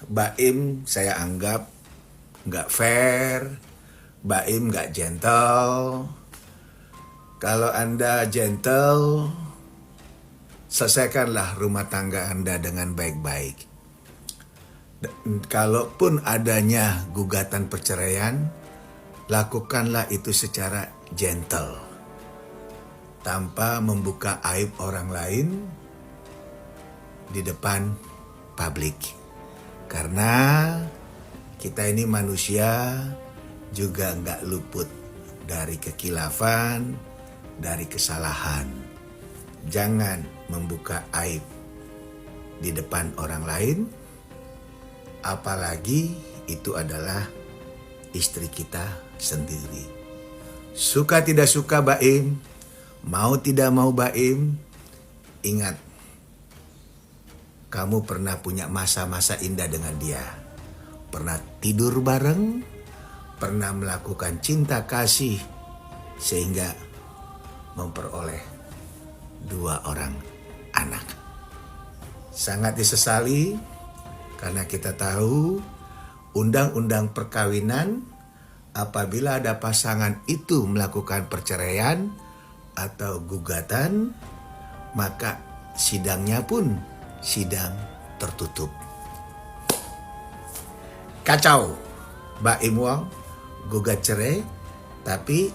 Baim saya anggap nggak fair, Baim nggak gentle. Kalau Anda gentle, selesaikanlah rumah tangga Anda dengan baik-baik. Kalaupun adanya gugatan perceraian, lakukanlah itu secara gentle, tanpa membuka aib orang lain di depan publik. Karena kita ini manusia juga nggak luput dari kekilafan, dari kesalahan. Jangan membuka aib di depan orang lain, apalagi itu adalah istri kita sendiri. Suka tidak suka Baim, mau tidak mau Baim, ingat, kamu pernah punya masa-masa indah dengan dia. Pernah tidur bareng, pernah melakukan cinta kasih, sehingga memperoleh 2 orang anak. Sangat disesali karena kita tahu undang-undang perkawinan, apabila ada pasangan itu melakukan perceraian atau gugatan, maka sidangnya pun sidang tertutup. Kacau, Baim Wong gugat cerai, tapi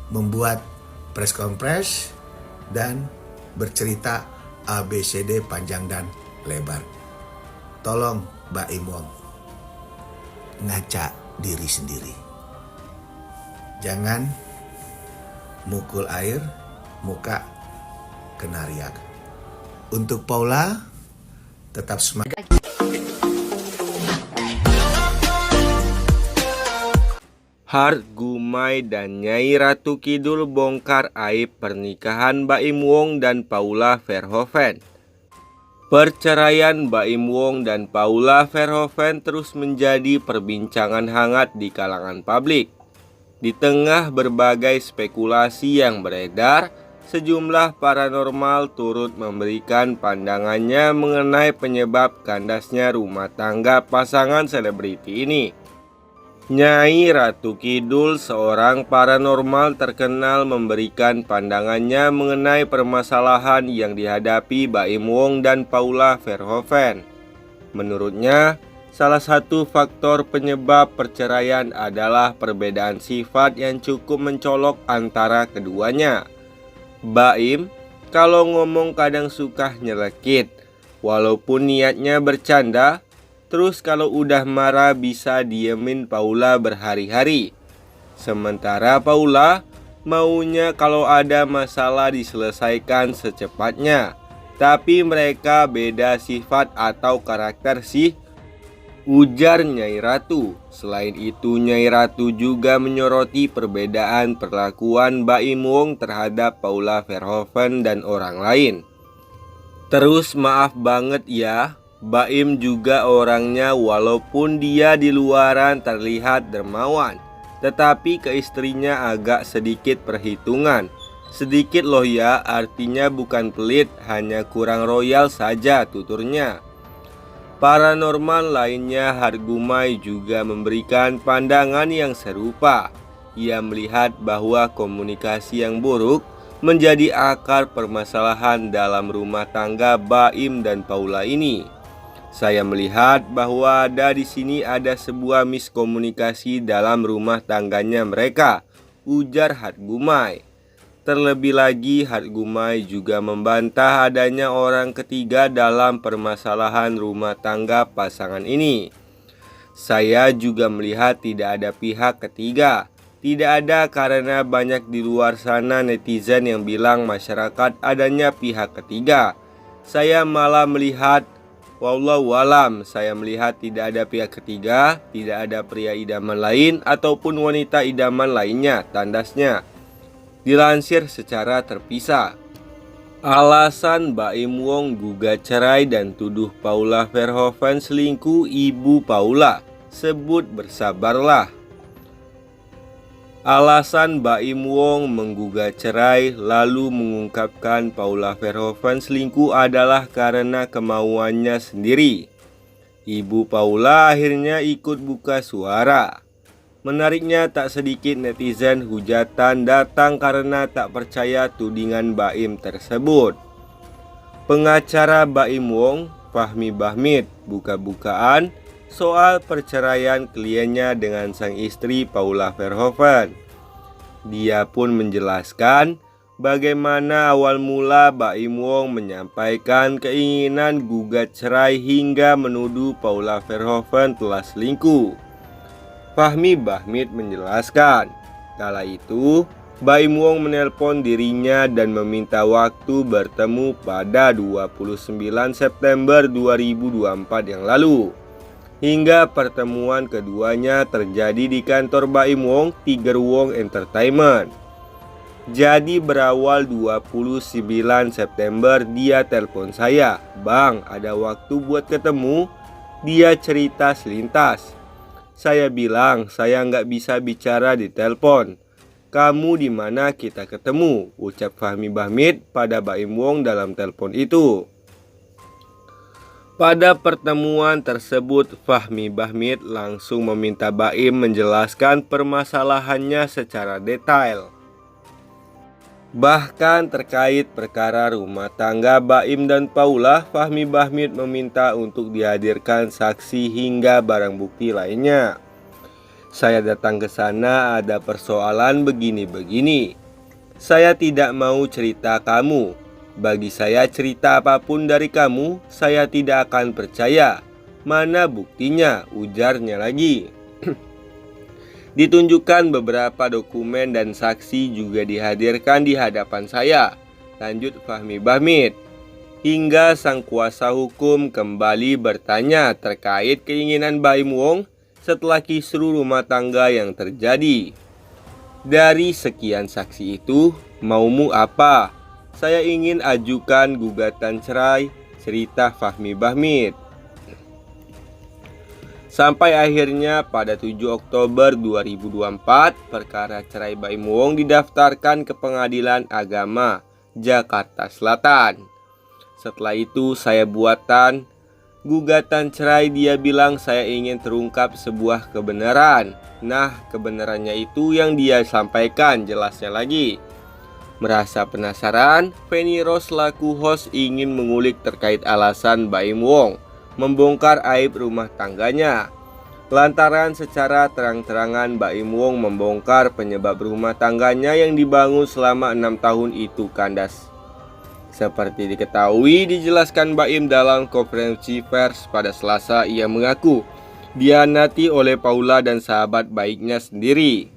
membuat press conference dan bercerita ABCD panjang dan lebar. Tolong Baim Wong ngaca diri sendiri. Jangan mukul air, muka kena riak. Untuk Paula, tetap semangat. Hart Gumai dan Nyai Ratu Kidul bongkar aib pernikahan Baim Wong dan Paula Verhoeven. Perceraian Baim Wong dan Paula Verhoeven terus menjadi perbincangan hangat di kalangan publik. Di tengah berbagai spekulasi yang beredar, sejumlah paranormal turut memberikan pandangannya mengenai penyebab kandasnya rumah tangga pasangan selebriti ini. Nyai Ratu Kidul, seorang paranormal terkenal, memberikan pandangannya mengenai permasalahan yang dihadapi Baim Wong dan Paula Verhoeven. Menurutnya, salah satu faktor penyebab perceraian adalah perbedaan sifat yang cukup mencolok antara keduanya. Baim kalau ngomong kadang suka nyelekit, walaupun niatnya bercanda. Terus kalau udah marah bisa diemin Paula berhari-hari. Sementara Paula maunya kalau ada masalah diselesaikan secepatnya. Tapi mereka beda sifat atau karakter sih, ujar Nyai Ratu. Selain itu, Nyai Ratu juga menyoroti perbedaan perlakuan Baim Wong terhadap Paula Verhoeven dan orang lain. Terus maaf banget ya, Baim juga orangnya walaupun dia di luaran terlihat dermawan, tetapi ke istrinya agak sedikit perhitungan. Sedikit loh ya, artinya bukan pelit, hanya kurang royal saja, tuturnya. Paranormal lainnya Hart Gumai juga memberikan pandangan yang serupa. Ia melihat bahwa komunikasi yang buruk menjadi akar permasalahan dalam rumah tangga Baim dan Paula ini. Saya melihat bahwa di sini ada sebuah miskomunikasi dalam rumah tangganya mereka, ujar Hart Gumai. Terlebih lagi, Hart Gumai juga membantah adanya orang ketiga dalam permasalahan rumah tangga pasangan ini. Saya juga melihat tidak ada pihak ketiga. Tidak ada, karena banyak di luar sana netizen yang bilang masyarakat adanya pihak ketiga. Saya malah melihat, wallahualam, saya melihat tidak ada pihak ketiga, tidak ada pria idaman lain ataupun wanita idaman lainnya, tandasnya. Dilansir secara terpisah. Alasan Baim Wong gugat cerai dan tuduh Paula Verhoeven selingkuh, ibu Paula sebut bersabarlah. Alasan Baim Wong menggugat cerai lalu mengungkapkan Paula Verhoeven selingkuh adalah karena kemauannya sendiri. Ibu Paula akhirnya ikut buka suara. Menariknya, tak sedikit netizen hujatan datang karena tak percaya tudingan Baim tersebut. Pengacara Baim Wong, Fahmi Bahmid, buka-bukaan soal perceraian kliennya dengan sang istri Paula Verhoeven. Dia pun menjelaskan bagaimana awal mula Baim Wong menyampaikan keinginan gugat cerai hingga menuduh Paula Verhoeven telah selingkuh. Fahmi Bahmid menjelaskan, kala itu Baim Wong menelpon dirinya dan meminta waktu bertemu pada 29 September 2024 yang lalu. Hingga pertemuan keduanya terjadi di kantor Baim Wong, Tiger Wong Entertainment. Jadi berawal 29 September dia telepon saya, "Bang, ada waktu buat ketemu?" Dia cerita selintas. Saya bilang, "Saya nggak bisa bicara di telepon." "Kamu di mana kita ketemu?" ucap Fahmi Bahmid pada Baim Wong dalam telepon itu. Pada pertemuan tersebut, Fahmi Bahmid langsung meminta Baim menjelaskan permasalahannya secara detail. Bahkan terkait perkara rumah tangga Baim dan Paula, Fahmi Bahmid meminta untuk dihadirkan saksi hingga barang bukti lainnya. "Saya datang ke sana ada persoalan begini-begini. Saya tidak mau cerita kamu. Bagi saya cerita apapun dari kamu, saya tidak akan percaya. Mana buktinya?" ujarnya lagi. Ditunjukkan beberapa dokumen dan saksi juga dihadirkan di hadapan saya, lanjut Fahmi Bahmid. Hingga sang kuasa hukum kembali bertanya terkait keinginan Baim Wong setelah kisru rumah tangga yang terjadi. "Dari sekian saksi itu, maumu apa?" "Saya ingin ajukan gugatan cerai," cerita Fahmi Bahmid. Sampai akhirnya pada 7 Oktober 2024, perkara cerai Baim Wong didaftarkan ke Pengadilan Agama Jakarta Selatan. Setelah itu saya buatan gugatan cerai. Dia bilang saya ingin terungkap sebuah kebenaran. Nah, kebenarannya itu yang dia sampaikan, jelasnya lagi. Merasa penasaran, Feni Rose selaku host ingin mengulik terkait alasan Baim Wong membongkar aib rumah tangganya. Lantaran secara terang-terangan Baim Wong membongkar penyebab rumah tangganya yang dibangun selama 6 tahun itu kandas. Seperti diketahui, dijelaskan Baim dalam konferensi pers pada Selasa, ia mengaku dihianati oleh Paula dan sahabat baiknya sendiri.